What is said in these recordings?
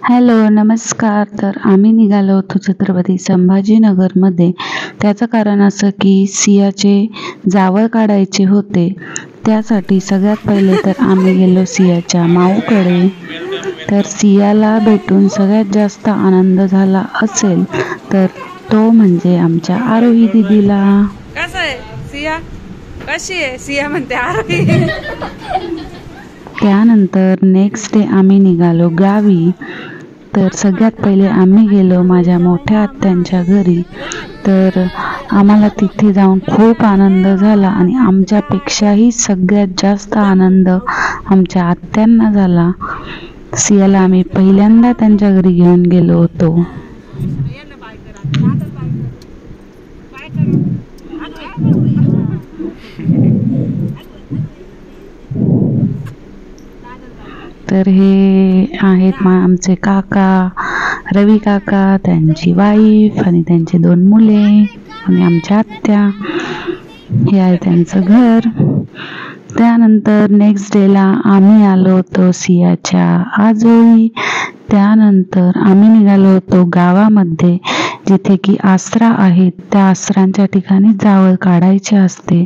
Hello, नमस्कार. तर आम्ही निघालो होतो छत्रपती संभाजीनगरमध्ये. त्याचं कारण असं की सियाचे जावळ काढायचे होते. त्यासाठी सगळ्यात पहिले तर आम्ही गेलो सियाच्या माऊकडे. तर सियाला भेटून सगळ्यात जास्त आनंद झाला असेल तर तो म्हणजे आमच्या आरोही दीदीला. कसं आहे सिया? कशी आहे सिया म्हणते आरोही. त्यानंतर नेक्स्ट डे आम्ही निघालो गावी. तर सगळ्यात पहिले आम्ही गेलो माझ्या मोठ्या आत्यांच्या घरी. तर आम्हाला तिथे जाऊन खूप आनंद झाला आणि आमच्यापेक्षाही सगळ्यात जास्त आनंद आमच्या आत्यांना झाला. सियाला आम्ही पहिल्यांदा त्यांच्या घरी घेऊन गेलो होतो. तर हे आहेत आमचे काका, रवी काका, त्यांची वाईफ आणि त्यांची 2 मुले आणि आमच्या आत्या. हे आहे त्यांचं घर. त्यानंतर नेक्स्ट डेला आम्ही आलो होतो सियाच्या आजोळी. त्यानंतर आम्ही निघालो होतो गावामध्ये, जिथे की आसरा आहेत. त्या आसरांच्या ठिकाणी जावळ काढायचे असते.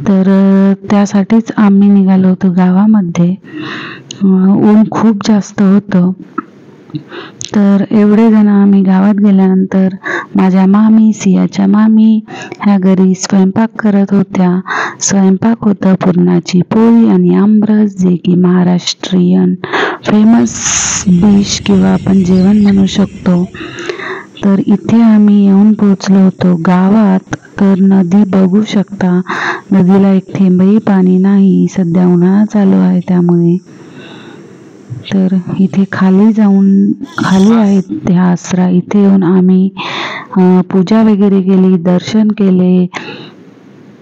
तर त्यासाठीच आम्ही निघालो होतो गावामध्ये. ऊन खूप जास्त होतं. तर एवढे जण आम्ही गावात गेल्यानंतर माझ्या मामी, सियाच्या मामी ह्या घरी स्वयंपाक करत होत्या. स्वयंपाक होतं पुरणाची पोळी आणि आमरस, जे की महाराष्ट्रीयन फेमस डिश किंवा आपण जेवण म्हणू शकतो. तर इथे आम्ही येऊन पोहोचलो होतो गावात. तर नदी बघू शकता, नदीला एक थेंबही पाणी नाही. सध्या उन्हाळा चालू आहे त्यामुळे. तर इथे खाली आहेत त्या आसरा. इथे येऊन आम्ही पूजा वगैरे केली, दर्शन केले.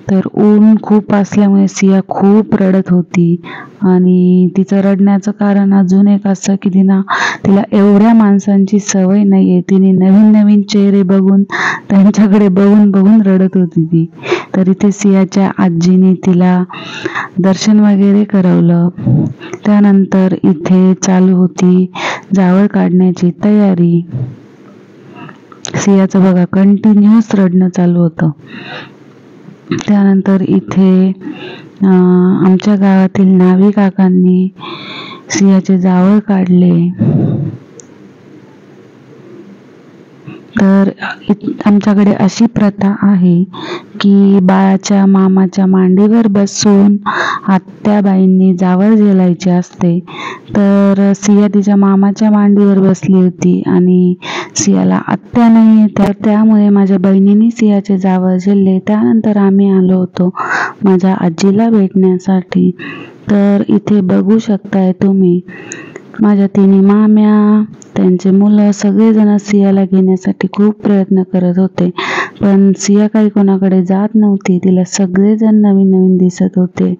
तर ऊन खूप असल्यामुळे सिया खूप रडत होती आणि तिचं रडण्याचं कारण अजून एक असं की तिला एवढ्या माणसांची सवय नाहीये. तिने नवीन चेहरे बघून, त्यांच्याकडे बघून रडत होती ती. तर इथे सियाच्या आजीने तिला दर्शन वगैरे करवलं. त्यानंतर इथे चालू होती जावळ काढण्याची तयारी. सियाचं बघा कंटिन्यूअस रडणं चालू होतं. त्यानंतर इथे आमच्या गावातील नावी काकांनी सियाचे जावळ काढले. तर आमच्याकडे अशी प्रथा आहे की बाळाच्या मामाच्या मांडीवर बसून आत्याबाईंनी जावळ झेलायचे असते. तर सिया तिच्या मामाच्या मांडीवर बसली होती आणि सियाला आत्या नाही, तर त्यामुळे माझ्या बहिणीने सियाचे जावळ झेलले. त्यानंतर आम्ही आलो होतो माझ्या आजीला भेटण्यासाठी. तर इथे बघू शकताय तुम्ही, माझ्या 3 माम्या, त्यांचे मुलं सगळेजण सियाला घेण्यासाठी खूप प्रयत्न करत होते. पण सिया काही कोणाकडे जात नव्हती. तिला सगळेजण नवीन दिसत होते.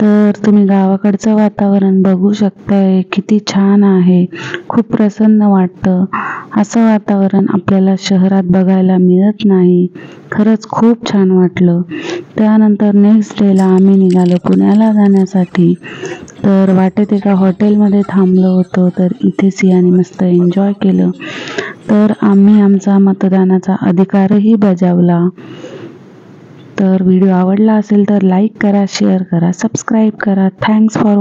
तर तुम्ही गावाकडचं वातावरण बघू शकताय, किती छान आहे. खूप प्रसन्न वाटतं. असं वातावरण आपल्याला शहरात बघायला मिळत नाही. खरंच खूप छान वाटलं. त्यानंतर नेक्स्ट डेला आम्ही निघालो पुण्याला जाण्यासाठी. तर वाटेत एका हॉटेलमध्ये थांबलो होतो. तर इथे सियाने मस्त एन्जॉय केलं. तर आम्ही आमचा मतदानाचा अधिकारही बजावला. तर व्हिडिओ आवडला असेल तर लाईक करा, शेअर करा, सबस्क्राईब करा. Thanks for